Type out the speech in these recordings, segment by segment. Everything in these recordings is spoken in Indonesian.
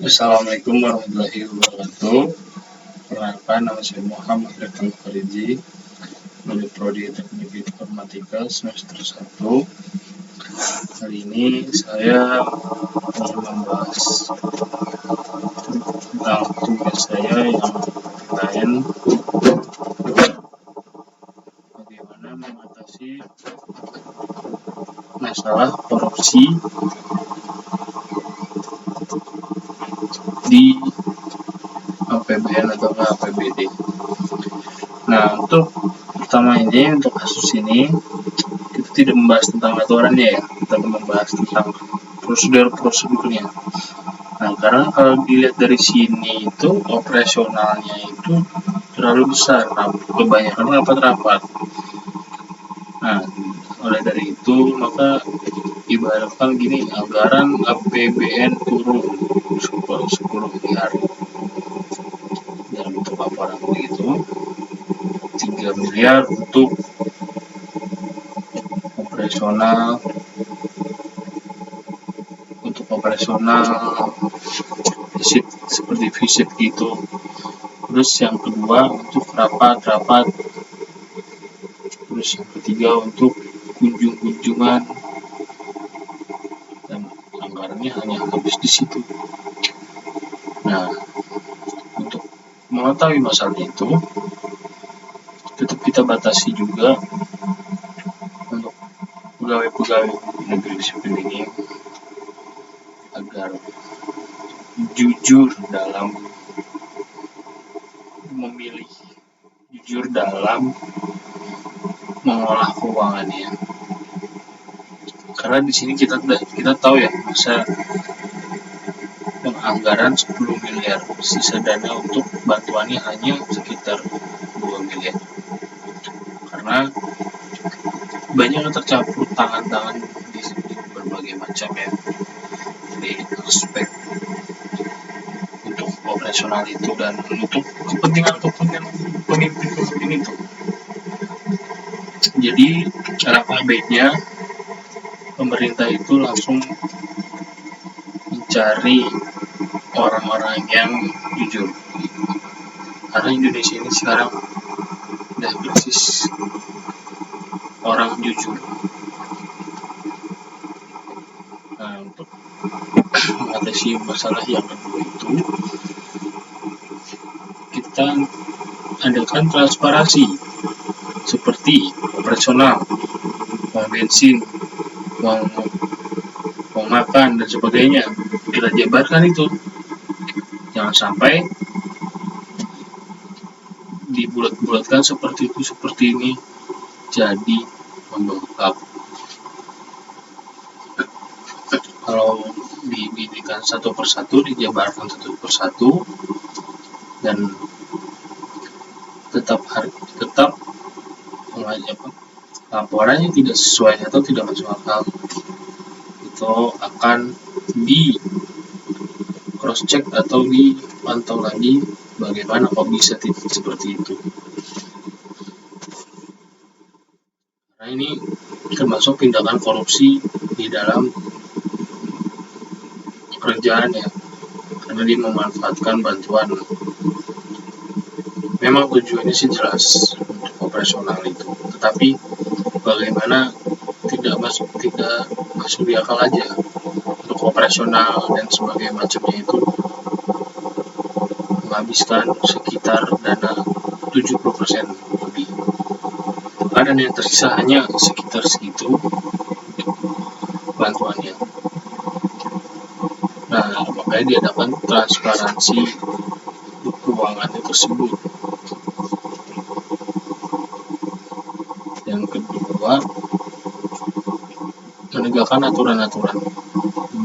Assalamualaikum warahmatullahi wabarakatuh. Perkenalkan, nama saya Muhammad Rektan Fariji dari Prodi Teknik Informatika semester 1. Kali ini saya ingin membahas tentang tugas saya yang lain, bagaimana mengatasi masalah korupsi di APBN atau APBD. Nah, untuk pertama ini, untuk kasus ini kita tidak membahas tentang aturannya ya, kita membahas tentang prosedurnya. Nah, karena kalau dilihat dari sini itu operasionalnya itu terlalu besar, kebanyakan rapat-rapat. Nah, oleh dari itu maka ibaratkan gini, anggaran APBN turun 10 miliar dalam bentuk laporan begitu, 3 miliar untuk operasional visit, seperti visit gitu. Terus yang kedua untuk rapat, terus yang ketiga untuk kunjungan, dan anggarannya hanya habis di situ. Nah, untuk mengetahui masalah itu tetap kita batasi juga untuk pegawai-pegawai negeri sipil ini agar jujur dalam memilih, jujur dalam mengolah keuangannya. Karena di sini kita tahu ya, masa anggaran 10 miliar, sisa dana untuk bantuannya hanya sekitar 2 miliar. Karena banyak yang tercampur tangan-tangan di berbagai macam ya, di aspek untuk operasional itu dan untuk kepentingan pemimpin itu. Jadi alangkah baiknya pemerintah itu langsung mencari orang-orang yang jujur, karena Indonesia ini sekarang udah krisis orang jujur. Nah, untuk mengatasi masalah yang kedua itu, kita adakan transparansi seperti operasional, uang bensin, uang makan dan sebagainya. Kita jabarkan itu, jangan sampai dibulat-bulatkan seperti ini jadi membengkak. Kalau dibidikan satu persatu, dijabarkan satu persatu, dan tetap laporannya tidak sesuai atau tidak masuk akal, itu akan di cross check atau dipantau lagi bagaimana kok bisa seperti itu. Karena ini termasuk tindakan korupsi di dalam pekerjaan ya, karena dia memanfaatkan bantuan. Memang tujuannya sih jelas untuk operasional itu, tetapi bagaimana tidak masuk di akal aja untuk operasional dan sebagainya macamnya itu menghabiskan sekitar dana 70% lebih, dan yang tersisa hanya sekitar segitu untuk bantuannya. Nah, makanya diadakan transparansi untuk keuangannya tersebut. Yang kedua, menegakkan aturan-aturan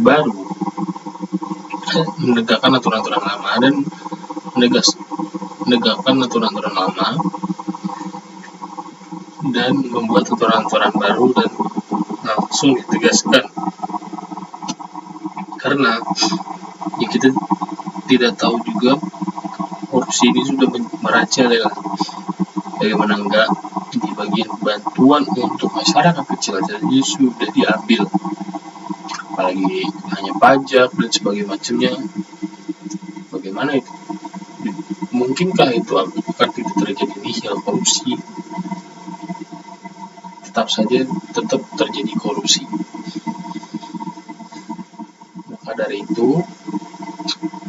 baru, menegakkan aturan-aturan lama dan menegakkan aturan-aturan lama dan membuat aturan-aturan baru dan langsung ditegaskan. Karena ya kita tidak tahu juga korupsi ini sudah merajalela. Bagaimana enggak di bagian bantuan untuk masyarakat kecil saja sudah diambil apalagi hanya pajak dan sebagainya macamnya. Bagaimana itu? Mungkinkah itu akan tidak terjadi nihil korupsi? Tetap terjadi korupsi. Maka dari itu,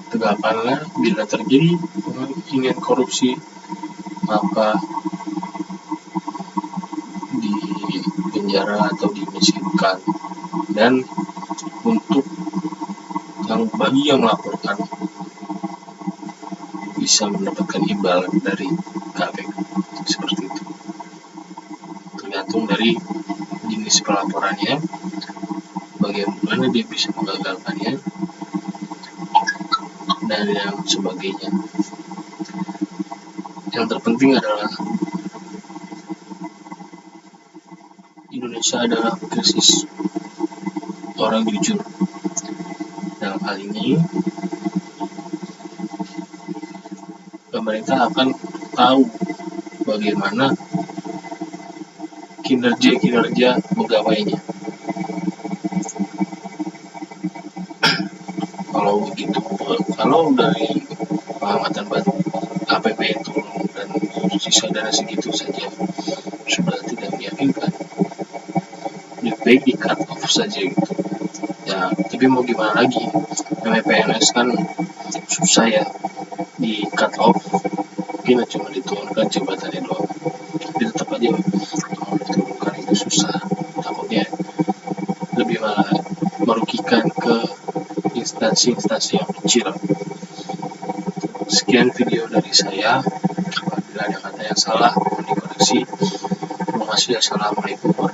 tegakkanlah bila terjadi ingin korupsi, maka di penjara atau dimiskinkan. Dan untuk bagi yang melaporkan bisa mendapatkan imbalan dari KPK, seperti itu. Tergantung dari jenis pelaporannya, bagaimana dia bisa menggagalkannya, dan yang sebagainya. Yang terpenting adalah Indonesia adalah krisis orang jujur. Dalam hal ini, pemerintah akan tahu bagaimana kinerja pegawainya. Kalau dari pengamatan APBN turun dan sisa dana segitu saja sudah tidak meyakinkan, lebih baik di cut off saja gitu. Ya, tapi mau gimana lagi? Namanya PNS kan susah ya di cut off. Mungkin cuma diturunkan jabatannya doang. Tapi tetap aja kalau diturunkan itu susah. Takutnya lebih malah merugikan ke instansi-instansi yang kecil. Sekian video dari saya. Apabila ada kata yang salah, mohon dikoreksi. Terima kasih. Assalamualaikum warahmatullahi wabarakatuh.